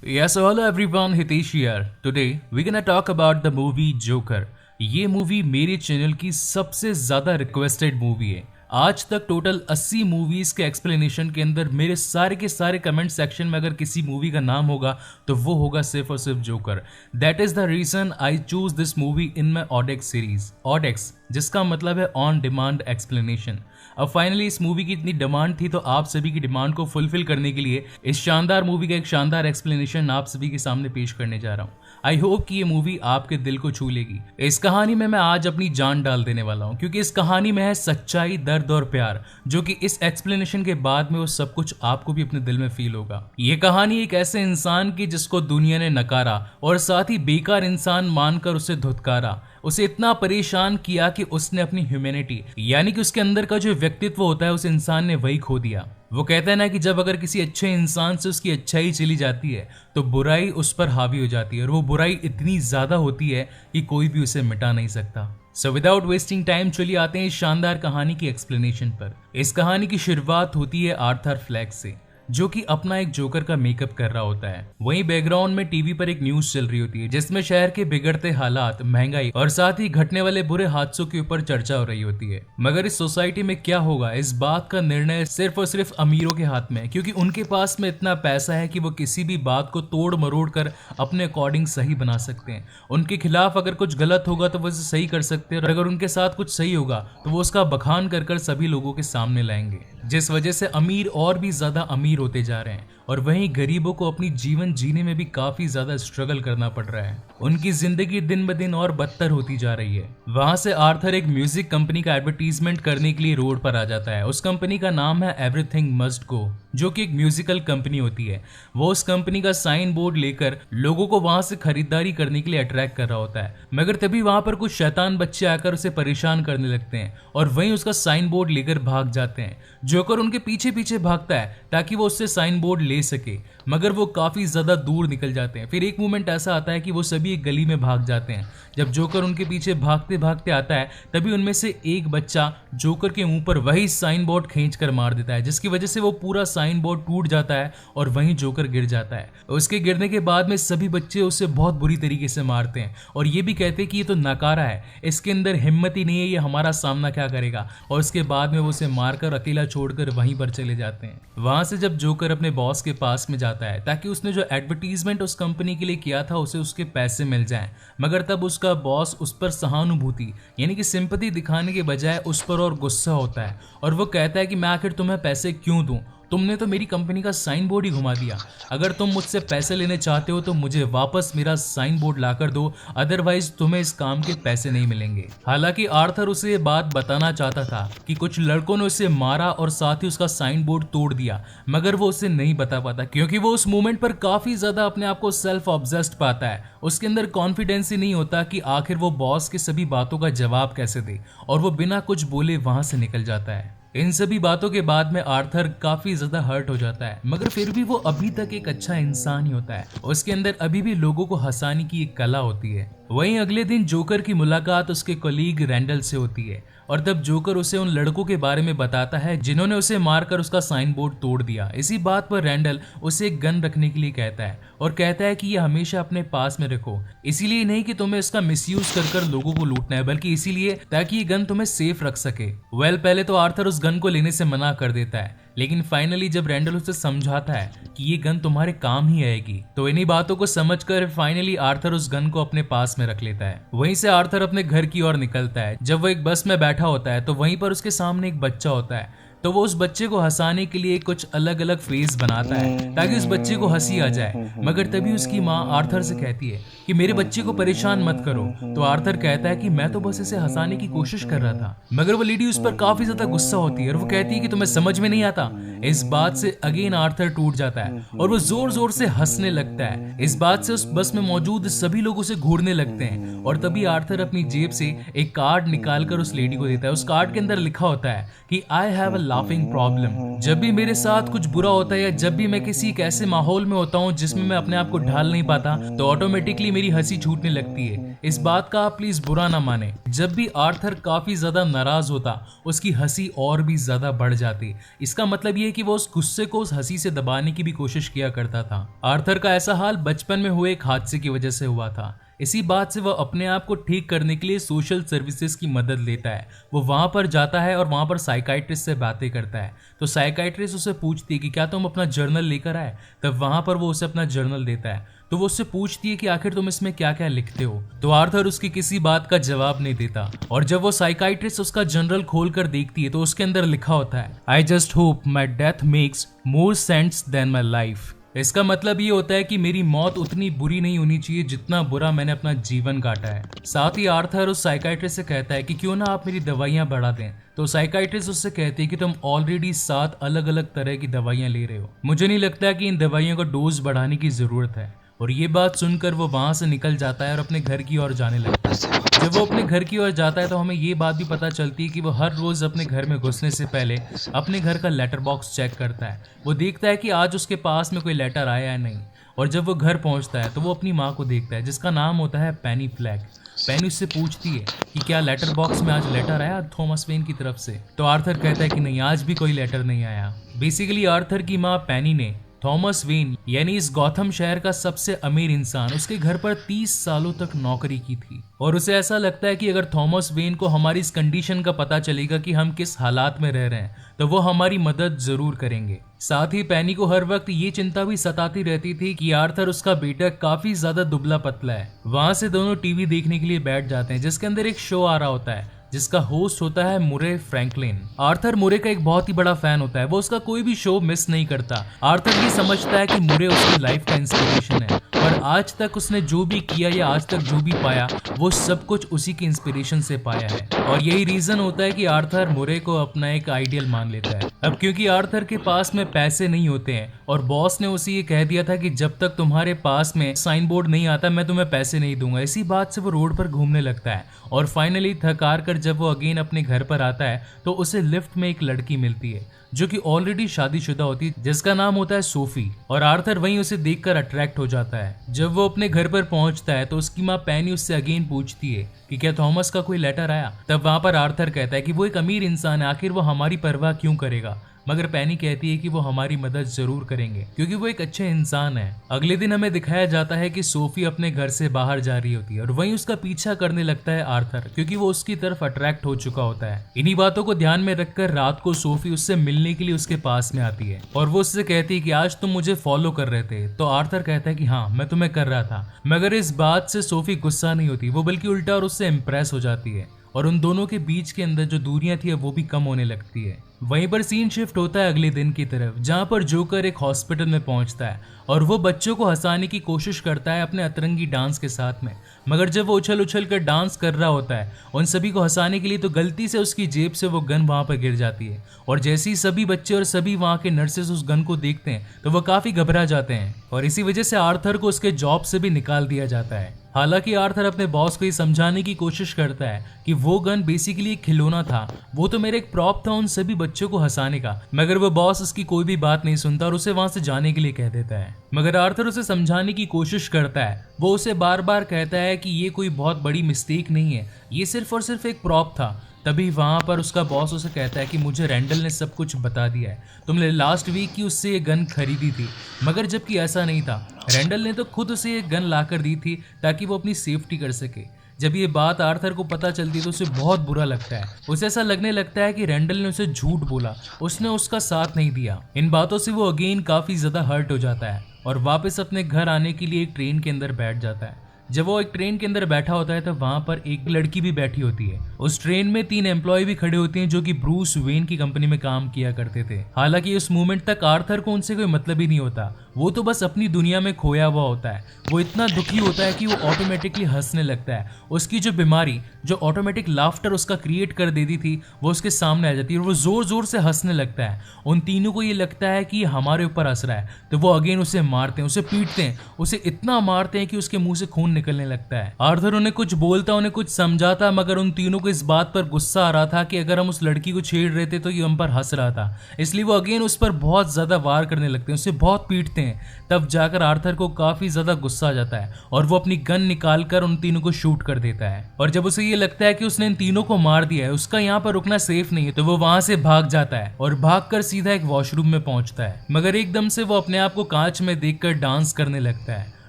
Yes, so hello everyone, Hitesh here. Today we're gonna talk about the movie Joker. ये movie मेरे channel की सबसे ज़्यादा requested movie है। आज तक टोटल 80 मूवीज़ के एक्सप्लेनेशन के अंदर मेरे सारे के सारे कमेंट सेक्शन में अगर किसी मूवी का नाम होगा तो वो होगा सिर्फ और सिर्फ Joker. That is the reason I choose this movie in my ODEX series. ODEX जिसका मतलब है ऑन डिमांड एक्सप्लेनेशन। अब फाइनली इस मूवी की इतनी डिमांड थी तो आप सभी की डिमांड को फुलफिल करने के लिए इस शानदार मूवी का एक शानदार एक्सप्लेनेशन आप सभी के सामने पेश करने जा रहा हूँ। आई होप कि ये मूवी आपके दिल को छू लेगी। इस कहानी में मैं आज अपनी जान डाल देने वाला हूँ क्योंकि इस कहानी में है सच्चाई, दर्द और प्यार, जो कि इस एक्सप्लेनेशन के बाद में वो सब कुछ आपको भी अपने दिल में फील होगा। ये कहानी एक ऐसे इंसान की जिसको दुनिया ने नकारा और साथ ही बेकार इंसान मानकर उसे धुतकारा, उसे इतना परेशान किया कि उसने अपनी ह्यूमैनिटी यानी कि उसके अंदर का जो व्यक्तित्व होता है उस इंसान ने वही खो दिया। वो कहता है ना कि जब अगर किसी अच्छे इंसान से उसकी अच्छाई चली जाती है तो बुराई उस पर हावी हो जाती है और वो बुराई इतनी ज्यादा होती है कि कोई भी उसे मिटा नहीं सकता। सो विदाउट वेस्टिंग टाइम चलिए आते हैं इस शानदार कहानी की एक्सप्लेनेशन पर। इस कहानी की शुरुआत होती है आर्थर फ्लैक से, जो कि अपना एक जोकर का मेकअप कर रहा होता है। वहीं बैकग्राउंड में टीवी पर एक न्यूज चल रही होती है जिसमें शहर के बिगड़ते हालात, महंगाई और साथ ही घटने वाले बुरे हादसों के ऊपर चर्चा हो रही होती है। मगर इस सोसाइटी में क्या होगा, इस बात का निर्णय सिर्फ और सिर्फ अमीरों के हाथ में है, क्योंकि उनके पास में इतना पैसा है कि वो किसी भी बात को तोड़ मरोड़ कर अपने अकॉर्डिंग सही बना सकते हैं। उनके खिलाफ अगर कुछ गलत होगा तो वो उसे सही कर सकते हैं और अगर उनके साथ कुछ सही होगा तो वो उसका बखान कर कर सभी लोगों के सामने लाएंगे, जिस वजह से अमीर और भी ज्यादा अमीर होते जा रहे हैं और वहीं गरीबों को अपनी जीवन जीने में भी काफी ज्यादा स्ट्रगल करना पड़ रहा है। उनकी जिंदगी दिन ब दिन और बदतर होती जा रही है। वहां से आर्थर एक म्यूजिक कंपनी का एडवर्टीजमेंट करने के लिए रोड पर आ जाता है। उस कंपनी का नाम है एवरीथिंग मस्ट गो, जो कि एक म्यूजिकल कंपनी होती है। वो उस कंपनी का साइन बोर्ड लेकर लोगों को वहां से खरीदारी करने के लिए अट्रैक्ट कर रहा होता है, मगर तभी वहां पर कुछ शैतान बच्चे आकर उसे परेशान करने लगते हैं और वहीं उसका साइन बोर्ड लेकर भाग जाते हैं। जोकर उनके पीछे पीछे भागता है ताकि वो उससे साइन बोर्ड ले सके, मगर वो काफी ज्यादा दूर निकल जाते हैं। फिर एक मोमेंट ऐसा आता है कि वो सभी एक गली में भाग जाते हैं। जब जोकर उनके पीछे भागते भागते आता है तभी उनमें से एक बच्चा जोकर के मुंह पर वही साइन बोर्ड खींच कर मार देता है, जिसकी वजह से वो पूरा साइन बोर्ड टूट जाता है और वहीं जोकर गिर जाता है। उसके गिरने के बाद में सभी बच्चे उसे बहुत बुरी तरीके से मारते हैं और ये भी कहते हैं कि ये तो नकारा है, इसके अंदर हिम्मत ही नहीं है, ये हमारा सामना क्या करेगा। और उसके बाद में वो उसे मारकर अकेला छोड़कर वहीं पर चले जाते हैं। वहां से जब जोकर अपने बॉस के पास में जाता है ताकि उसने जो एडवर्टीजमेंट उस कंपनी के लिए किया था उसे उसके पैसे मिल जाएं, मगर तब उसका बॉस उस पर सहानुभूति यानी कि सिंपैथी दिखाने के बजाय उस पर और गुस्सा होता है और वो कहता है कि मैं आखिर तुम्हें पैसे क्यों दूं, तुमने तो मेरी कंपनी का साइन बोर्ड ही घुमा दिया। अगर तुम मुझसे पैसे लेने चाहते हो तो मुझे वापस मेरा साइन बोर्ड लाकर दो, अदरवाइज तुम्हें इस काम के पैसे नहीं मिलेंगे। हालांकि आर्थर उसे ये बात बताना चाहता था कि कुछ लड़कों ने उसे मारा और साथ ही उसका साइन बोर्ड तोड़ दिया, मगर वो उसे नहीं बता पाता क्योंकि वो उस मोमेंट पर काफी ज्यादा अपने आप को सेल्फ ऑब्सेस्ड पाता है। उसके अंदर कॉन्फिडेंस ही नहीं होता कि आखिर वो बॉस की सभी बातों का जवाब कैसे दे और वो बिना कुछ बोले वहां से निकल जाता है। इन सभी बातों के बाद में आर्थर काफी ज्यादा हर्ट हो जाता है, मगर फिर भी वो अभी तक एक अच्छा इंसान ही होता है। उसके अंदर अभी भी लोगों को हंसाने की एक कला होती है। वहीं अगले दिन जोकर की मुलाकात उसके कलीग रैंडल से होती है और तब जोकर उसे उन लड़कों के बारे में बताता है जिन्होंने उसे मारकर उसका साइन बोर्ड तोड़ दिया। इसी बात पर रैंडल उसे एक गन रखने के लिए कहता है और कहता है कि ये हमेशा अपने पास में रखो, इसीलिए नहीं कि तुम्हें इसका मिसयूज कर कर लोगों को लूटना है, बल्कि इसीलिए ताकि ये गन तुम्हें सेफ रख सके। पहले तो आर्थर उस गन को लेने से मना कर देता है, लेकिन फाइनली जब रैंडल उसे समझाता है कि ये गन तुम्हारे काम ही आएगी तो इन्हीं बातों को समझकर फाइनली आर्थर उस गन को अपने पास में रख लेता है। वहीं से आर्थर अपने घर की ओर निकलता है। जब वो एक बस में बैठा होता है तो वहीं पर उसके सामने एक बच्चा होता है, तो वो उस बच्चे को हंसाने के लिए कुछ अलग अलग फेस बनाता है ताकि उस बच्चे को हंसी आ जाए, मगर तभी उसकी माँ आर्थर से कहती है कि मेरे बच्चे को परेशान मत करो। तो आर्थर कहता है कि मैं तो बस इसे हंसाने की कोशिश कर रहा था, मगर वो लेडी उस पर काफी ज्यादा गुस्सा होती है और वो कहती है कि तुम्हें समझ में नहीं आता। इस बात से अगेन आर्थर टूट जाता है और वो जोर जोर से हंसने लगता है। इस बात से उस बस में मौजूद सभी लोग उसे घूरने लगते हैं और तभी आर्थर अपनी जेब से एक कार्ड निकालकर उस लेडी को देता है। उस कार्ड के अंदर लिखा होता है कि I have a laughing problem. जब भी मेरे साथ कुछ बुरा होता है या जब भी मैं किसी एक ऐसे माहौल में होता हूँ जिसमें मैं अपने आप को ढाल नहीं पाता, तो ऑटोमेटिकली मेरी हंसी छूटने लगती है। इस बात का आप प्लीज बुरा ना माने। जब भी आर्थर काफी ज्यादा नाराज होता, उसकी हंसी और भी ज्यादा बढ़ जाती। इसका मतलब ये है कि वो उस गुस्से को उस हंसी से दबाने की भी कोशिश किया करता था। आर्थर का ऐसा हाल बचपन में हुए एक हादसे की वजह से हुआ था। इसी बात से वह अपने आप को ठीक करने के लिए सोशल सर्विसेज की मदद लेता है। वो वहाँ पर जाता है और वहाँ पर साइकाइट्रिस्ट से बातें करता है। तो साइकाइट्रिस्ट उसे पूछती है कि क्या तुम अपना जर्नल लेकर आए। तब वहाँ पर वो उसे अपना जर्नल देता है। तो वो उससे पूछती है कि आखिर तुम इसमें क्या क्या लिखते हो। तो आर्थर उसकी किसी बात का जवाब नहीं देता। और जब वो साइकाइट्रिस्ट उसका जर्नल खोल कर देखती है तो उसके अंदर लिखा होता है, I just hope my death makes more sense than my life. इसका मतलब ये होता है कि मेरी मौत उतनी बुरी नहीं होनी चाहिए जितना बुरा मैंने अपना जीवन काटा है। साथ ही आर्थर उस साइकाइट्रिस्ट से कहता है कि क्यों ना आप मेरी दवाइयां बढ़ा दें। तो साइकाइट्रिस्ट उससे कहती है कि तुम ऑलरेडी 7 अलग अलग तरह की दवाइयां ले रहे हो। मुझे नहीं लगता कि इन दवाइयों का डोज बढ़ाने की जरूरत है। और ये बात सुनकर वो वहां से निकल जाता है और अपने घर की ओर जाने लगता है। जब वो अपने घर की ओर जाता है तो हमें ये बात भी पता चलती है कि वो हर रोज अपने घर में घुसने से पहले अपने घर का लेटर बॉक्स चेक करता है। वो देखता है कि आज उसके पास में कोई लेटर आया है नहीं। और जब वो घर पहुंचता है तो वो अपनी माँ को देखता है जिसका नाम होता है पेनी फ्लैग। पेनी उससे पूछती है कि क्या लेटर बॉक्स में आज लेटर आया थॉमस वेन की तरफ से। तो आर्थर कहता है कि नहीं, आज भी कोई लेटर नहीं आया। बेसिकली आर्थर की माँ पेनी ने थॉमस वेन यानी इस गौथम शहर का सबसे अमीर इंसान उसके घर पर 30 सालों तक नौकरी की थी। और उसे ऐसा लगता है कि अगर थॉमस वेन को हमारी इस कंडीशन का पता चलेगा कि हम किस हालात में रह रहे हैं तो वो हमारी मदद जरूर करेंगे। साथ ही पेनी को हर वक्त ये चिंता भी सताती रहती थी कि आर्थर उसका बेटा काफी ज्यादा दुबला पतला है। वहां से दोनों टीवी देखने के लिए बैठ जाते हैं जिसके अंदर एक शो आ रहा होता है जिसका होस्ट होता है मुरे फ्रैंकलिन। आर्थर मुरे का एक बहुत ही बड़ा फैन होता है। वो उसका कोई भी शो मिस नहीं करता। आर्थर ये समझता है कि मुरे उसकी लाइफ का इंस्पिरेशन है और आज तक उसने जो भी किया या आज तक जो भी पाया वो सब कुछ उसी के इंस्पिरेशन से पाया है। और यही रीजन होता है कि आर्थर मुरे को अपना एक आइडियल मान लेता है। अब क्योंकि आर्थर के पास में पैसे नहीं होते हैं और बॉस ने उसे ये कह दिया था कि जब तक तुम्हारे पास में साइन बोर्ड नहीं आता मैं तुम्हें पैसे नहीं दूंगा। इसी बात से वो रोड पर घूमने लगता है और फाइनली थक हार कर जब वो अगेन अपने घर पर आता है तो उसे लिफ्ट में एक लड़की मिलती है जो कि ऑलरेडी शादीशुदा होती है जिसका नाम होता है सोफी। और आर्थर वहीं उसे देखकर अट्रैक्ट हो जाता है। जब वो अपने घर पर पहुंचता है तो उसकी माँ पेनी उससे अगेन पूछती है कि क्या थॉमस का कोई लेटर आया। तब वहां पर आर्थर कहता है कि वो एक अमीर इंसान है, आखिर वो हमारी परवाह क्यों करेगा। मगर पेनी कहती है कि वो हमारी मदद जरूर करेंगे क्योंकि वो एक अच्छे इंसान है। अगले दिन हमें दिखाया जाता है कि सोफी अपने घर से बाहर जा रही होती है और वहीं उसका पीछा करने लगता है आर्थर क्योंकि वो उसकी तरफ अट्रैक्ट हो चुका होता है। इन्हीं बातों को ध्यान में रखकर रात को सोफी उससे मिलने के लिए उसके पास में आती है और वो उससे कहती है कि आज तुम मुझे फॉलो कर रहे थे। तो आर्थर कहता है कि हाँ, मैं तुम्हें कर रहा था। मगर इस बात से सोफी गुस्सा नहीं होती, वो बल्कि उल्टा और उससे इम्प्रेस हो जाती है और उन दोनों के बीच के अंदर जो दूरियां थी वो भी कम होने लगती है। वहीं पर सीन शिफ्ट होता है अगले दिन की तरफ जहां पर जोकर एक हॉस्पिटल में पहुंचता है और वो बच्चों को हंसाने की कोशिश करता है अपने अतरंगी डांस के साथ में। मगर जब वो उछल उछल कर डांस कर रहा होता है उन सभी को हंसाने के लिए तो गलती से उसकी जेब से वो गन वहां पर गिर जाती है और जैसे ही सभी बच्चे और सभी वहां के नर्सेस उस गन को देखते हैं तो वो काफी घबरा जाते हैं और इसी वजह से आर्थर को उसके जॉब से भी निकाल दिया जाता है। हालांकि आर्थर अपने बॉस को ये समझाने की कोशिश करता है कि वो गन बेसिकली एक खिलौना था, वो तो मेरा एक प्रॉप था उन सभी बच्चों को हंसाने का। मगर वो बॉस उसकी कोई भी बात नहीं सुनता और उसे वहां से जाने के लिए कह देता है। मगर आर्थर उसे समझाने की कोशिश करता है। वो उसे बार बार कहता है कि ये कोई बहुत बड़ी मिस्टेक नहीं है, ये सिर्फ और सिर्फ एक प्रॉप था। तभी वहां पर उसका बॉस उसे कहता है कि मुझे रैंडल ने सब कुछ बता दिया है, तुमने लास्ट वीक की उससे ये गन खरीदी थी। मगर जबकि ऐसा नहीं था, रैंडल ने तो खुद उसे ये गन लाकर दी थी ताकि वो अपनी सेफ्टी कर सके। जब ये बात आर्थर को पता चलती है तो उसे बहुत बुरा लगता है। उसे ऐसा लगने लगता है कि रैंडल ने उसे झूठ बोला, उसने उसका साथ नहीं दिया। इन बातों से वो अगेन काफी ज्यादा हर्ट हो जाता है और वापस अपने घर आने के लिए एक ट्रेन के अंदर बैठ जाता है। जब वो एक ट्रेन के अंदर बैठा होता है तो वहां पर एक लड़की भी बैठी होती है। उस ट्रेन में 3 एम्प्लॉय भी खड़े होते हैं जो कि ब्रूस वेन की कंपनी में काम किया करते थे। हालांकि उस मोमेंट तक आर्थर को उनसे कोई मतलब ही नहीं होता। वो तो बस अपनी दुनिया में खोया हुआ होता है। वो इतना दुखी होता है कि वो ऑटोमेटिकली हंसने लगता है। उसकी जो बीमारी जो ऑटोमेटिक लाफ्टर उसका क्रिएट कर देती थी वो उसके सामने आ जाती है और वो जोर जोर से हंसने लगता है। उन तीनों को ये लगता है कि हमारे ऊपर हंस रहा है, तो वो अगेन उसे मारते हैं, उसे पीटते हैं, उसे इतना मारते हैं कि उसके मुंह से खून निकलने लगता है। आर्थर उन्हें कुछ बोलता, उन्हें कुछ समझाता, मगर उन तीनों को इस बात पर गुस्सा आ रहा था कि अगर हम उस लड़की को छेड़ रहे थे तो ये हम पर हंस रहा था, इसलिए वो अगेन उस पर बहुत ज्यादा वार करने लगते हैं, उसे बहुत पीटते हैं। तब जाकर आर्थर को काफी ज्यादा गुस्सा आ जाता है और वो अपनी गन निकालकर उन तीनों को शूट कर देता है। और जब उसे ये लगता है कि उसने इन तीनों को मार दिया है, उसका यहाँ पर रुकना सेफ नहीं है, तो वो वहां से भाग जाता है और भागकर सीधा एक वॉशरूम में पहुंचता है। मगर एकदम से वो अपने आप को कांच में देखकर डांस करने लगता है।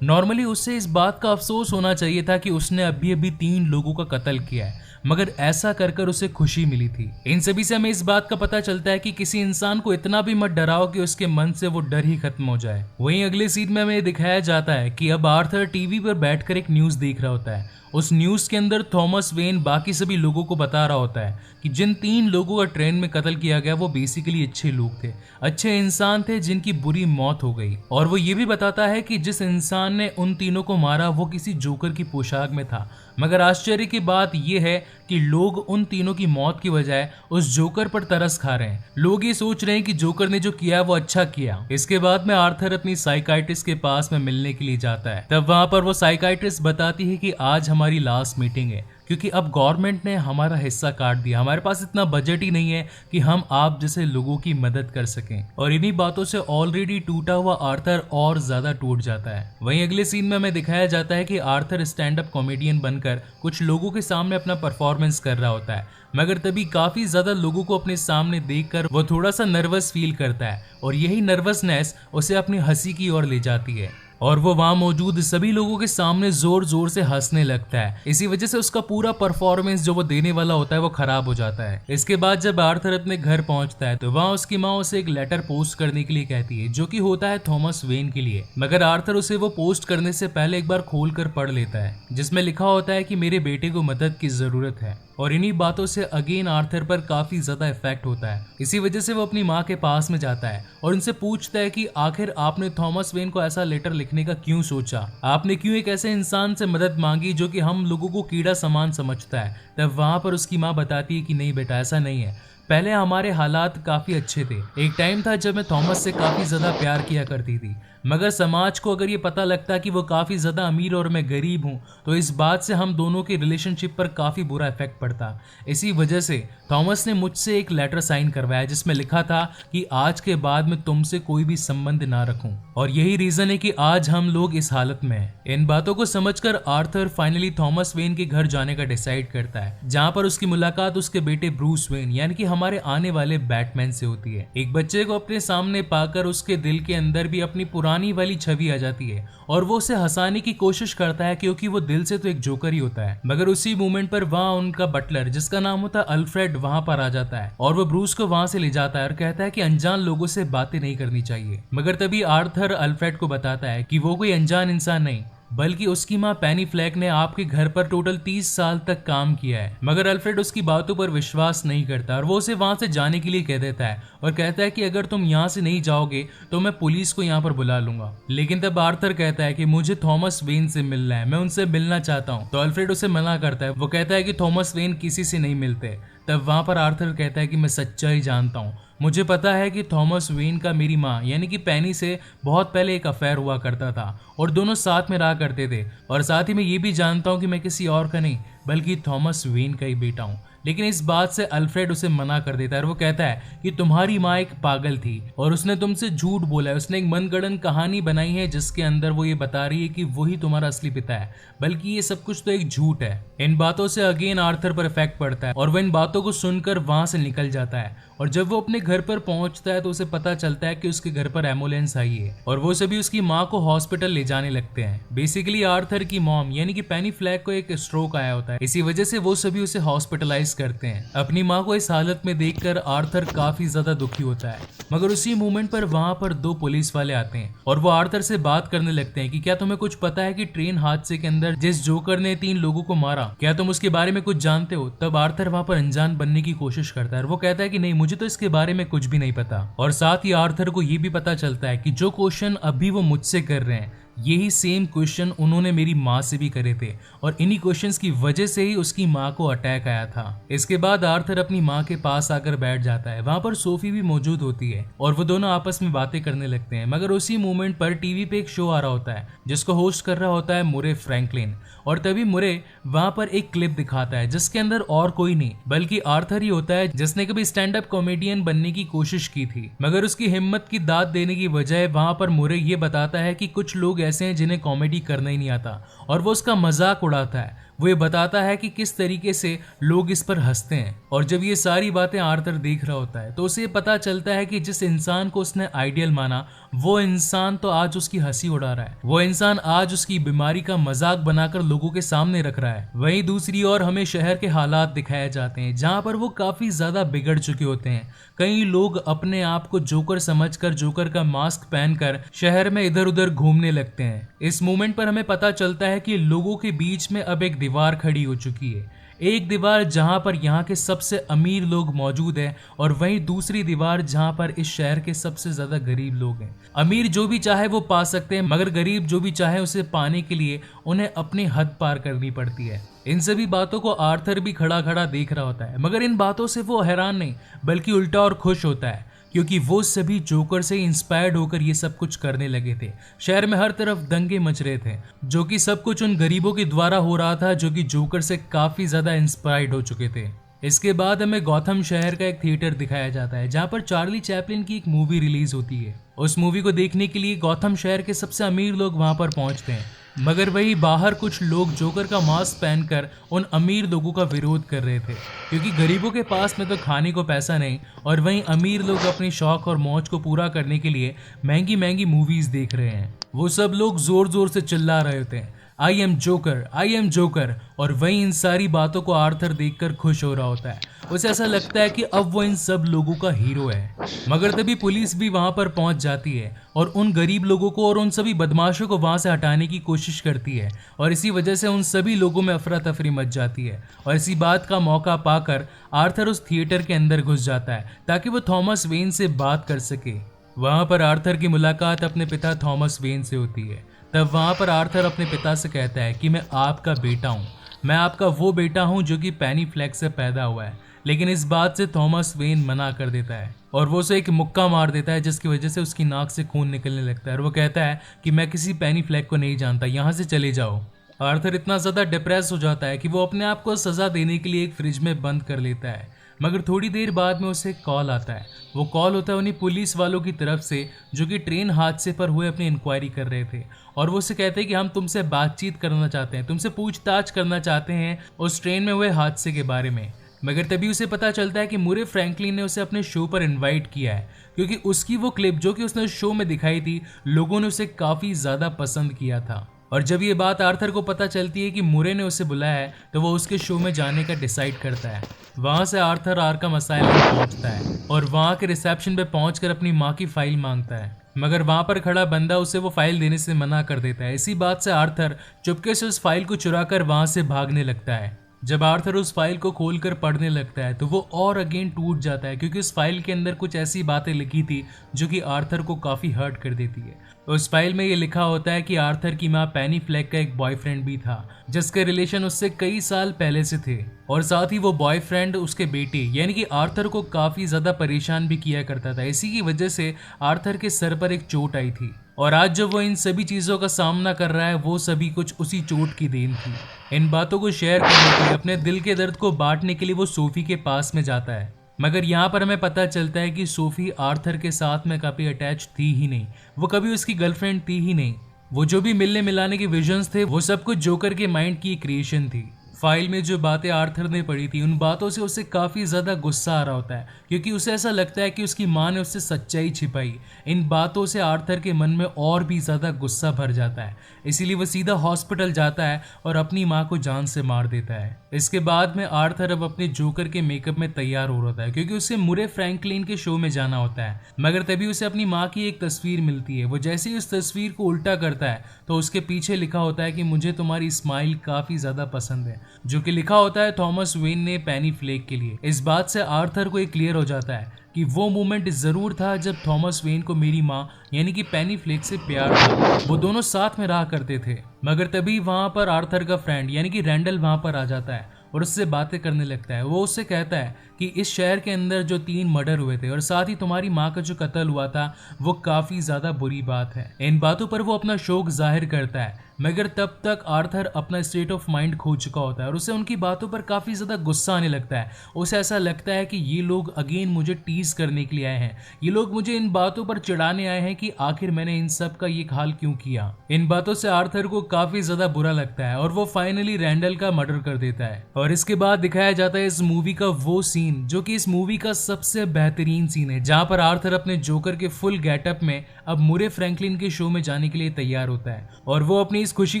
नॉर्मली उससे इस बात का अफसोस होना चाहिए था कि उसने अभी अभी 3 लोगों का कत्ल किया है, मगर ऐसा कर कर उसे खुशी मिली थी। इन सभी से हमें इस बात का पता चलता है कि किसी इंसान को इतना भी मत डराओ कि उसके मन से वो डर ही खत्म हो जाए। वहीं अगले सीन में हमें दिखाया जाता है कि अब आर्थर टीवी पर बैठकर एक न्यूज देख रहा होता है। उस न्यूज के अंदर थॉमस वेन बाकी सभी लोगों को बता रहा होता है कि जिन 3 लोगों का ट्रेन में कत्ल किया गया वो बेसिकली अच्छे लोग थे, अच्छे इंसान थे जिनकी बुरी मौत हो गई। और वो ये भी बताता है कि जिस इंसान ने उन तीनों को मारा वो किसी जोकर की पोशाक में था। मगर आश्चर्य की बात यह है कि लोग उन तीनों की मौत की बजाय उस जोकर पर तरस खा रहे हैं। लोग ये सोच रहे हैं कि जोकर ने जो किया वो अच्छा किया। इसके बाद में आर्थर अपनी साइकाइट्रिस्ट के पास में मिलने के लिए जाता है। तब वहां पर वो साइकाइट्रिस्ट बताती है कि आज हमारी लास्ट मीटिंग है, क्योंकि अब गवर्नमेंट ने हमारा हिस्सा काट दिया, हमारे पास इतना बजट ही नहीं है कि हम आप जैसे लोगों की मदद कर सकें। और इन्हीं बातों से ऑलरेडी टूटा हुआ आर्थर और ज्यादा टूट जाता है। वहीं अगले सीन में हमें दिखाया जाता है कि आर्थर स्टैंड अप कॉमेडियन बनकर कुछ लोगों के सामने अपना परफॉर्मेंस कर रहा होता है, मगर तभी काफी ज्यादा लोगों को अपने सामने देखकर वो थोड़ा सा नर्वस फील करता है और यही नर्वसनेस उसे अपनी हंसी की ओर ले जाती है और वो वहां मौजूद सभी लोगों के सामने जोर जोर से हंसने लगता है। इसी वजह से उसका पूरा परफॉर्मेंस जो वो देने वाला होता है वो खराब हो जाता है। इसके बाद जब आर्थर अपने घर पहुंचता है तो वहां उसकी माँ उसे एक लेटर पोस्ट करने के लिए कहती है, जो कि होता है थॉमस वेन के लिए। मगर आर्थर उसे वो पोस्ट करने से पहले एक बार खोल कर पढ़ लेता है, जिसमें लिखा होता है कि मेरे बेटे को मदद की जरूरत है। और इन्हीं बातों से अगेन आर्थर पर काफी ज्यादा इफेक्ट होता है। इसी वजह से वो अपनी माँ के पास में जाता है और उनसे पूछता है कि आखिर आपने थॉमस वेन को ऐसा लेटर लिखने का क्यों सोचा, आपने क्यों एक ऐसे इंसान से मदद मांगी जो कि हम लोगों को कीड़ा समान समझता है। तब वहां पर उसकी माँ बताती है कि नहीं बेटा, ऐसा नहीं है, पहले हमारे हालात काफी अच्छे थे। एक टाइम था जब मैं थॉमस से काफी ज्यादा प्यार किया करती थी, मगर समाज को अगर ये पता लगता कि वो काफी ज्यादा अमीर और मैं गरीब हूँ तो इस बात से हम दोनों के रिलेशनशिप पर काफी बुरा इफेक्ट पड़ता। इसी वजह से थॉमस ने मुझसे एक लेटर साइन करवाया जिसमें लिखा था कि आज के बाद मैं तुमसे कोई भी संबंध ना रखूं, और यही रीजन है कि आज हम लोग इस हालत में हैं। इन बातों को समझकर आर्थर फाइनली थॉमस वेन के घर जाने का डिसाइड करता है, जहां पर उसकी मुलाकात उसके बेटे ब्रूस वेन यानी कि हमारे आने वाले बैटमैन से होती है। एक बच्चे को अपने सामने पाकर उसके दिल के अंदर भी अपनी पुरानी वाली छवि आ जाती है और वो उसे हंसाने की कोशिश करता है, क्योंकि वो दिल से तो एक जोकर ही होता है। मगर उसी मोमेंट पर वहाँ उनका बटलर जिसका नाम होता है अल्फ्रेड वहां पर आ जाता है और वो ब्रूस को वहां से ले जाता है और कहता है कि अनजान लोगों से बातें नहीं करनी चाहिए। मगर तभी आर्थर अल्फ्रेड को बताता है कि वो कोई अनजान इंसान नहीं, बल्कि उसकी माँ पेनी फ्लैक ने आपके घर पर टोटल 30 साल तक काम किया है। मगर अल्फ्रेड उसकी बातों पर विश्वास नहीं करता और वो उसे वहां से जाने के लिए कह देता है और कहता है कि अगर तुम यहाँ से नहीं जाओगे तो मैं पुलिस को यहाँ पर बुला लूंगा। लेकिन तब आर्थर कहता है कि मुझे थॉमस वेन से मिलना है, मैं उनसे मिलना चाहता हूँ। तो अल्फ्रेड उसे मना करता है, वो कहता है कि थॉमस वेन किसी से नहीं मिलते। तब वहां पर आर्थर कहता है कि मैं सच्चाई जानता हूँ, मुझे पता है कि थॉमस वेन का मेरी माँ यानी कि पेनी से बहुत पहले एक अफेयर हुआ करता था और दोनों साथ में रहा करते थे, और साथ ही मैं ये भी जानता हूँ कि मैं किसी और का नहीं बल्कि थॉमस वेन का ही बेटा हूँ। लेकिन इस बात से अल्फ्रेड उसे मना कर देता है और वो कहता है कि तुम्हारी माँ एक पागल थी और उसने तुमसे झूठ बोला है, उसने एक मनगढ़ंत कहानी बनाई है जिसके अंदर वो ये बता रही है कि वही तुम्हारा असली पिता है, बल्कि ये सब कुछ तो एक झूठ है। इन बातों से अगेन आर्थर पर इफेक्ट पड़ता है और वह इन बातों को सुनकर वहां से निकल जाता है। और जब वो अपने घर पर पहुंचता है तो उसे पता चलता है कि उसके घर पर एम्बुलेंस आई है और वो सभी उसकी माँ को हॉस्पिटल ले जाने लगते हैं। बेसिकली आर्थर की मॉम यानी कि पेनी फ्लैक को एक स्ट्रोक आया होता है, इसी वजह से वो सभी उसे हॉस्पिटलाइज मिस करते हैं। अपनी माँ को इस हालत में देखकर आर्थर काफी ज्यादा दुखी होता है, मगर उसी मोमेंट पर वहाँ पर दो पुलिस वाले आते हैं और वो आर्थर से बात करने लगते हैं कि क्या तुम्हें कुछ पता है कि ट्रेन हादसे के अंदर जिस जोकर ने 3 लोगों को मारा, क्या तुम उसके बारे में कुछ जानते हो? तब आर्थर वहाँ पर अनजान बनने की कोशिश करता है और वो कहता है कि नहीं, मुझे तो इसके बारे में कुछ भी नहीं पता। और साथ ही आर्थर को ये भी पता चलता है कि जो क्वेश्चन अभी वो मुझसे कर रहे हैं यही सेम क्वेश्चन उन्होंने मेरी माँ से भी करे थे और इन्हीं क्वेश्चंस की वजह से ही उसकी माँ को अटैक आया था। इसके बाद आर्थर अपनी माँ के पास आकर बैठ जाता है। वहाँ पर सोफी भी मौजूद होती है और वो दोनों आपस में बातें करने लगते हैं। मगर उसी मोमेंट पर टीवी पे एक शो आ रहा होता है जिसको होस्ट कर रहा होता है मुरे फ्रैंकलिन, और तभी मुरे वहाँ पर एक क्लिप दिखाता है जिसके अंदर और कोई नहीं बल्कि आर्थर ही होता है, जिसने कभी स्टैंड अप कॉमेडियन बनने की कोशिश की थी, मगर उसकी हिम्मत की दाद देने की बजाय वहाँ पर मुरे ये बताता है कि कुछ लोग ऐसे हैं जिन्हें कॉमेडी करना ही नहीं आता और वो उसका मजाक उड़ाता है। वो ये बताता है कि किस तरीके से लोग इस पर हंसते हैं। और जब ये सारी बातें आर्थर देख रहा होता है तो उसे पता चलता है कि जिस इंसान को उसने आइडियल माना वो इंसान तो आज उसकी हंसी उड़ा रहा है, वो इंसान आज उसकी बीमारी का मजाक बनाकर लोगों के सामने रख रहा है। वहीं दूसरी ओर हमें शहर के हालात दिखाए जाते हैं जहाँ पर वो काफी ज्यादा बिगड़ चुके होते हैं। कई लोग अपने आप को जोकर समझकर जोकर का मास्क पहनकर शहर में इधर उधर घूमने लगते हैं। इस मोमेंट पर हमें पता चलता है कि लोगों के बीच में अब एक दीवार खड़ी हो चुकी है, एक दीवार जहां पर यहाँ के सबसे अमीर लोग मौजूद हैं और वहीं दूसरी दीवार जहां पर इस शहर के सबसे ज्यादा गरीब लोग हैं। अमीर जो भी चाहे वो पा सकते हैं, मगर गरीब जो भी चाहे उसे पाने के लिए उन्हें अपनी हद पार करनी पड़ती है। इन सभी बातों को आर्थर भी खड़ा खड़ा देख रहा होता है, मगर इन बातों से वो हैरान नहीं बल्कि उल्टा और खुश होता है क्योंकि वो सभी जोकर से इंस्पायर्ड होकर ये सब कुछ करने लगे थे। शहर में हर तरफ दंगे मच रहे थे, जो कि सब कुछ उन गरीबों के द्वारा हो रहा था जो कि जोकर से काफी ज्यादा इंस्पायर्ड हो चुके थे। इसके बाद हमें गौथम शहर का एक थिएटर दिखाया जाता है जहाँ पर चार्ली चैपलिन की एक मूवी रिलीज होती है। उस मूवी को देखने के लिए गौथम शहर के सबसे अमीर लोग वहाँ पर पहुँचते हैं, मगर वही बाहर कुछ लोग जोकर का मास्क पहनकर उन अमीर लोगों का विरोध कर रहे थे क्योंकि गरीबों के पास में तो खाने को पैसा नहीं और वहीं अमीर लोग अपने शौक और मौज को पूरा करने के लिए महंगी महंगी मूवीज देख रहे हैं। वो सब लोग जोर जोर से चिल्ला रहे होते हैं, I am joker, I am joker, और वहीं इन सारी बातों को आर्थर देखकर खुश हो रहा होता है। उसे ऐसा लगता है कि अब वो इन सब लोगों का हीरो है। मगर तभी पुलिस भी वहां पर पहुंच जाती है और उन गरीब लोगों को और उन सभी बदमाशों को वहां से हटाने की कोशिश करती है और इसी वजह से उन सभी लोगों में अफरा तफरी मच जाती है। और इसी बात का मौका पाकर आर्थर उस थिएटर के अंदर घुस जाता है ताकि वो थॉमस वेन से बात कर सके। वहां पर आर्थर की मुलाकात अपने पिता थॉमस वेन से होती है। तब वहां पर आर्थर अपने पिता से कहता है कि मैं आपका बेटा हूँ, मैं आपका वो बेटा हूँ जो कि पेनी फ्लैग से पैदा हुआ है। लेकिन इस बात से थॉमस वेन मना कर देता है और वो उसे एक मुक्का मार देता है जिसकी वजह से उसकी नाक से खून निकलने लगता है और वो कहता है कि मैं किसी पेनी फ्लैग को नहीं जानता, यहाँ से चले जाओ। आर्थर इतना ज़्यादा डिप्रेस हो जाता है कि वो अपने आप को सज़ा देने के लिए एक फ्रिज में बंद कर लेता है। मगर थोड़ी देर बाद में उसे कॉल आता है। वो कॉल होता है उन्हीं पुलिस वालों की तरफ से जो कि ट्रेन हादसे पर हुए अपनी इंक्वायरी कर रहे थे और वो उसे कहते हैं कि हम तुमसे बातचीत करना चाहते हैं, तुमसे पूछताछ करना चाहते हैं उस ट्रेन में हुए हादसे के बारे में। मगर तभी उसे पता चलता है कि मुरे फ्रैंकलिन ने उसे अपने शो पर इनवाइट किया है क्योंकि उसकी वो क्लिप जो कि उसने शो में दिखाई थी लोगों ने उसे काफ़ी ज़्यादा पसंद किया था। और जब ये बात आर्थर को पता चलती है कि मुरे ने उसे बुलाया है तो वो उसके शो में जाने का डिसाइड करता है। वहाँ से आर्थर आर्कम असाइलम पहुँचता है और वहाँ के रिसेप्शन पे पहुँचकर अपनी माँ की फाइल मांगता है, मगर वहाँ पर खड़ा बंदा उसे वो फाइल देने से मना कर देता है। इसी बात से आर्थर चुपके से उस फाइल को चुराकर वहाँ से भागने लगता है। जब आर्थर उस फाइल को खोलकर पढ़ने लगता है तो वो और अगेन टूट जाता है क्योंकि उस फाइल के अंदर कुछ ऐसी बातें लिखी थी जो कि आर्थर को काफ़ी हर्ट कर देती है। उस फाइल में ये लिखा होता है कि आर्थर की माँ पेनी फ्लैग का एक बॉयफ्रेंड भी था जिसके रिलेशन उससे कई साल पहले से थे और साथ ही वो बॉयफ्रेंड उसके बेटे यानी कि आर्थर को काफ़ी ज़्यादा परेशान भी किया करता था। इसी की वजह से आर्थर के सर पर एक चोट आई थी और आज जब वो इन सभी चीज़ों का सामना कर रहा है वो सभी कुछ उसी चोट की देन थी। इन बातों को शेयर करने के लिए, अपने दिल के दर्द को बांटने के लिए वो सोफी के पास में जाता है। मगर यहाँ पर हमें पता चलता है कि सोफी आर्थर के साथ में कभी अटैच थी ही नहीं, वो कभी उसकी गर्लफ्रेंड थी ही नहीं। वो जो भी मिलने मिलाने के विजन्स थे वो सब कुछ जोकर के माइंड की क्रिएशन थी। फाइल में जो बातें आर्थर ने पढ़ी थी उन बातों से उसे काफी ज्यादा गुस्सा आ रहा होता है, क्योंकि उसे ऐसा लगता है कि उसकी माँ ने उससे सच्चाई छिपाई। इन बातों से आर्थर के मन में और भी ज्यादा गुस्सा भर जाता है, इसीलिए वो सीधा हॉस्पिटल जाता है और अपनी माँ को जान से मार देता है। इसके बाद में आर्थर अब अपने जोकर के मेकअप में तैयार हो रहा है, क्योंकि उसे मुरे फ्रैंकलिन के शो में जाना होता है। मगर तभी उसे अपनी माँ की एक तस्वीर मिलती है। वो जैसे ही उस तस्वीर को उल्टा करता है तो उसके पीछे लिखा होता है कि मुझे तुम्हारी स्माइल काफी ज्यादा पसंद है, जो कि लिखा होता है थॉमस वेन ने पेनी फ्लेक के लिए। इस बात से आर्थर को एक क्लियर हो जाता है कि वो मोमेंट जरूर था जब थॉमस वेन को मेरी माँ यानी कि पेनी फ्लेक से प्यार था। वो दोनों साथ में रहा करते थे। मगर तभी वहां पर आर्थर का फ्रेंड यानी कि रैंडल वहां पर आ जाता है और उससे बातें करने लगता है। वो उससे कहता है कि इस शहर के अंदर जो 3 मर्डर हुए थे और साथ ही तुम्हारी माँ का जो कत्ल हुआ था वो काफी ज्यादा बुरी बात है। इन बातों पर वो अपना शोक जाहिर करता है, मगर तब तक आर्थर अपना स्टेट ऑफ माइंड खो चुका होता है और उसे उनकी बातों पर काफी ज्यादा गुस्सा आने लगता है। उसे ऐसा लगता है कि ये लोग अगेन मुझे टीज करने के लिए आए हैं, ये लोग मुझे इन बातों पर चिढ़ाने आए हैं कि आखिर मैंने इन सब का ये हाल क्यों किया। इन बातों से आर्थर को काफी ज्यादा बुरा लगता है और वो फाइनली रैंडल का मर्डर कर देता है। और इसके बाद दिखाया जाता है इस मूवी का वो सीन जो कि इस मूवी का सबसे बेहतरीन सीन है, जहां पर आर्थर अपने जोकर के फुल गेटअप में अब मुरे फ्रैंकलिन के शो में जाने के लिए तैयार होता है और वो अपनी इस खुशी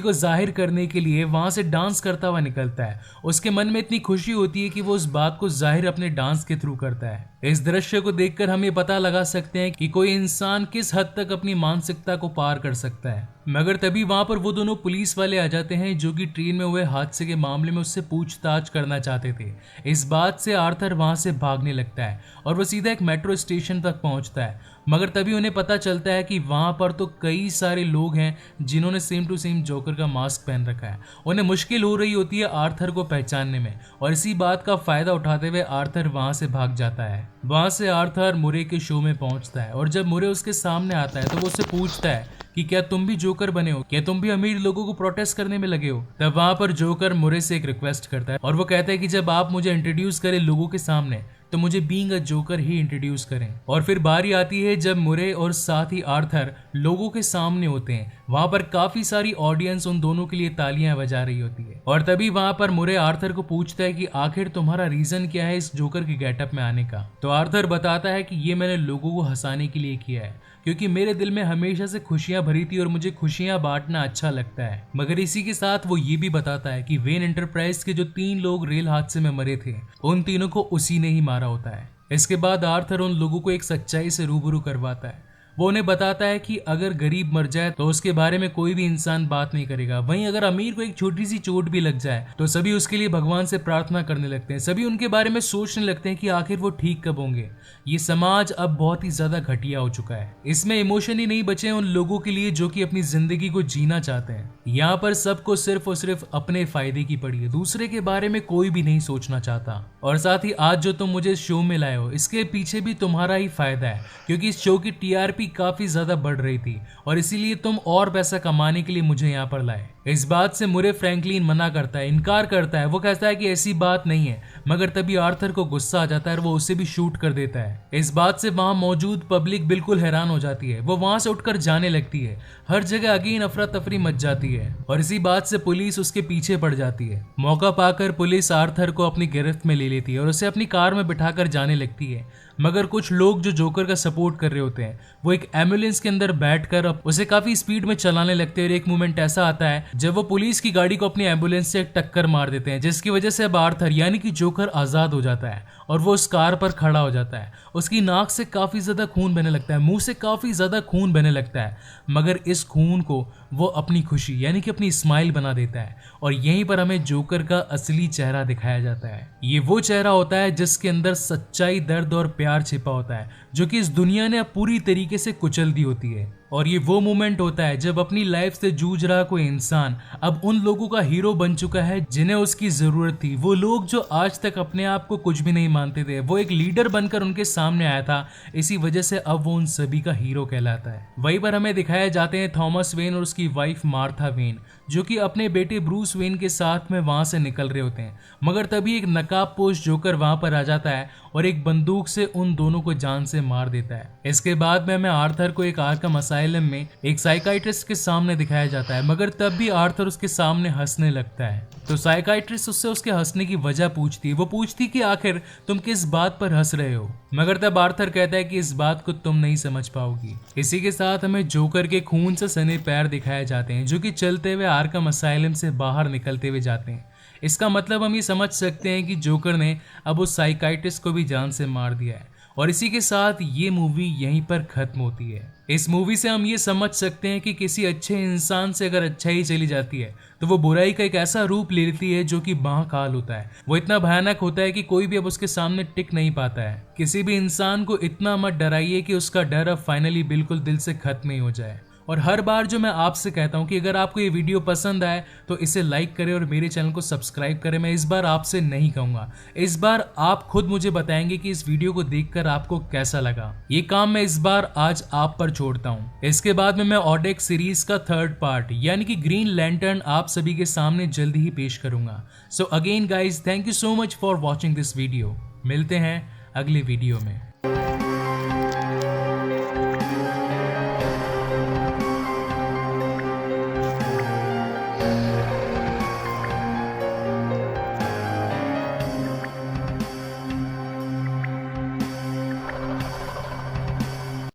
को जाहिर करने के लिए वहां से डांस करता हुआ निकलता है। उसके मन में इतनी खुशी होती है कि वो उस बात को जाहिर अपने डांस के थ्रू करता है। इस दृश्य को देखकर हम ये पता लगा सकते हैं कि कोई इंसान किस हद तक अपनी मानसिकता को पार कर सकता है। मगर तभी वहां पर वो दोनों पुलिस वाले आ जाते हैं जो कि ट्रेन में हुए हादसे के मामले में उससे पूछताछ करना चाहते थे। इस बात से आर्थर वहां से भागने लगता है और वो सीधा एक मेट्रो स्टेशन तक पहुंचता है। मगर तभी उन्हें पता चलता है कि वहां पर तो कई सारे लोग हैं जिन्होंने सेम टू सेम जोकर का मास्क पहन रखा है। उन्हें मुश्किल हो रही होती है आर्थर को पहचानने में और इसी बात का फायदा उठाते हुए आर्थर वहां से भाग जाता है। वहां से आर्थर मुरे के शो में पहुंचता है और जब मुरे उसके सामने आता है तो वो उससे पूछता है कि क्या तुम भी जोकर बने हो, क्या तुम भी अमीर लोगों को प्रोटेस्ट करने में लगे हो। तब वहां पर जोकर मुरे से एक रिक्वेस्ट करता है और वो कहता है कि जब आप मुझे इंट्रोड्यूस करें लोगों के सामने तो मुझे being a joker he introduce करें। और फिर बारी आती है जब मुरे और साथ ही आर्थर लोगों के सामने होते हैं। वहां पर काफी सारी ऑडियंस उन दोनों के लिए तालियां बजा रही होती है और तभी वहां पर मुरे आर्थर को पूछता है कि आखिर तुम्हारा रीजन क्या है इस जोकर के गेटअप में आने का। तो आर्थर बताता है कि ये मैंने लोगों को हंसाने के लिए किया है, क्योंकि मेरे दिल में हमेशा से खुशियां भरी थी और मुझे खुशियां बांटना अच्छा लगता है। मगर इसी के साथ वो ये भी बताता है कि वेन एंटरप्राइज के जो 3 लोग रेल हादसे में मरे थे उन तीनों को उसी ने ही मारा होता है। इसके बाद आर्थर उन लोगों को एक सच्चाई से रूबरू करवाता है। वो उन्हें बताता है कि अगर गरीब मर जाए तो उसके बारे में कोई भी इंसान बात नहीं करेगा, वहीं अगर अमीर को एक छोटी सी चोट भी लग जाए तो सभी उसके लिए भगवान से प्रार्थना करने लगते हैं, सभी उनके बारे में सोचने लगते हैं कि आखिर वो ठीक कब होंगे। ये समाज अब बहुत ही ज्यादा घटिया हो चुका है, इसमें इमोशन ही नहीं बचे उन लोगों के लिए जो कि अपनी जिंदगी को जीना चाहते हैं। यहाँ पर सबको सिर्फ और सिर्फ अपने फायदे की पड़ी है, दूसरे के बारे में कोई भी नहीं सोचना चाहता। और साथ ही आज जो तुम मुझे शो में लाए हो इसके पीछे भी तुम्हारा ही फायदा है, क्योंकि इस शो की टीआरपी काफी ज्यादा बढ़ रही थी और इसीलिए तुम और पैसा कमाने के लिए मुझे यहाँ पर लाए। इस बात से मुरे फ्रैंकलिन मना करता है, इनकार करता है। वो कहता है कि ऐसी बात नहीं है, मगर तभी आर्थर को गुस्सा आ जाता है और वो उसे भी शूट कर देता है। इस बात से वहां मौजूद पब्लिक बिल्कुल हैरान हो जाती है। वो वहां से उठकर जाने लगती है। हर जगह अगेन अफरा तफरी मच जाती है और इसी बात से पुलिस उसके पीछे पड़ जाती है। मौका पाकर पुलिस आर्थर को अपनी गिरफ्त में ले लेती है और उसे अपनी कार में बिठाकर जाने लगती है। मगर कुछ लोग जो जोकर का सपोर्ट कर रहे होते हैं वो एक एम्बुलेंस के अंदर बैठकर उसे काफी स्पीड में चलाने लगते हैं और एक मोमेंट ऐसा आता है जब वो पुलिस की गाड़ी को अपनी एम्बुलेंस से एक टक्कर मार देते हैं, जिसकी वजह से अब आर्थर यानी कि जोकर आजाद हो जाता है और वो उस कार पर खड़ा हो जाता है। उसकी नाक से काफी ज्यादा खून बहने लगता है, मुंह से काफी ज्यादा खून बहने लगता है, मगर इस खून को वो अपनी खुशी यानी कि अपनी स्माइल बना देता है और यहीं पर हमें जोकर का असली चेहरा दिखाया जाता है। ये वो चेहरा होता है जिसके अंदर सच्चाई, दर्द और प्यार छिपा होता है जो कि इस दुनिया ने अब पूरी तरीके से कुचल दी होती है। और ये वो मोमेंट होता है जब अपनी लाइफ से जूझ रहा कोई इंसान अब उन लोगों का हीरो बन चुका है जिन्हें उसकी जरूरत थी। वो लोग जो आज तक अपने आप को कुछ भी नहीं मानते थे, वो एक लीडर बनकर उनके सामने आया था, इसी वजह से अब वो उन सभी का हीरो कहलाता है। वहीं पर हमें दिखाए जाते हैं थॉमस वेन और उसकी वाइफ मार्था वेन जो कि अपने बेटे ब्रूस वेन के साथ में वहां से निकल रहे होते हैं। मगर तभी एक नकाबपोश जोकर वहां पर आ जाता है और एक बंदूक से उन दोनों को जान से मार देता है। इसके बाद में हमें आर्थर को एक आर्कम असाइलम असाइलम में एक साइकाइट्रिस्ट के सामने दिखाया जाता है, मगर तब भी आर्थर उसके सामने हंसने लगता है। तो साइकाइट्रिस्ट उससे उसके हंसने की वजह पूछती है। वो पूछती कि आखिर तुम किस बात पर हंस रहे हो, मगर तब आर्थर कहता है कि इस बात को तुम नहीं समझ पाओगी। इसी के साथ हमें जोकर के खून से सने पैर दिखाए जाते हैं, जो कि चलते हुए आर्कम असाइलम से बाहर निकलते हुए जाते हैं। इसका मतलब हम ये समझ सकते हैं कि जोकर ने अब उस साइकाइट्रिस्ट को भी जान से मार दिया है। और इसी के साथ ये मूवी यहीं पर खत्म होती है। इस मूवी से हम ये समझ सकते हैं कि किसी अच्छे इंसान से अगर अच्छाई चली जाती है तो वो बुराई का एक ऐसा रूप ले लेती है जो कि महाकाल होता है। वो इतना भयानक होता है कि कोई भी अब उसके सामने टिक नहीं पाता है। किसी भी इंसान को इतना मत डराइए कि उसका डर अब फाइनली बिल्कुल दिल से खत्म ही हो जाए। और हर बार जो मैं आपसे कहता हूं कि अगर आपको ये वीडियो पसंद आए तो इसे लाइक करें और मेरे चैनल को सब्सक्राइब करें, मैं इस बार आपसे नहीं कहूंगा। इस बार आप खुद मुझे बताएंगे कि इस वीडियो को देखकर आपको कैसा लगा। ये काम मैं इस बार आज आप पर छोड़ता हूं। इसके बाद में मैं ऑडेक्स सीरीज का 3rd पार्ट यानी कि ग्रीन लैंटर्न आप सभी के सामने जल्दी ही पेश करूंगा। So again guys, thank you so much for watching this video. मिलते हैं अगले वीडियो में।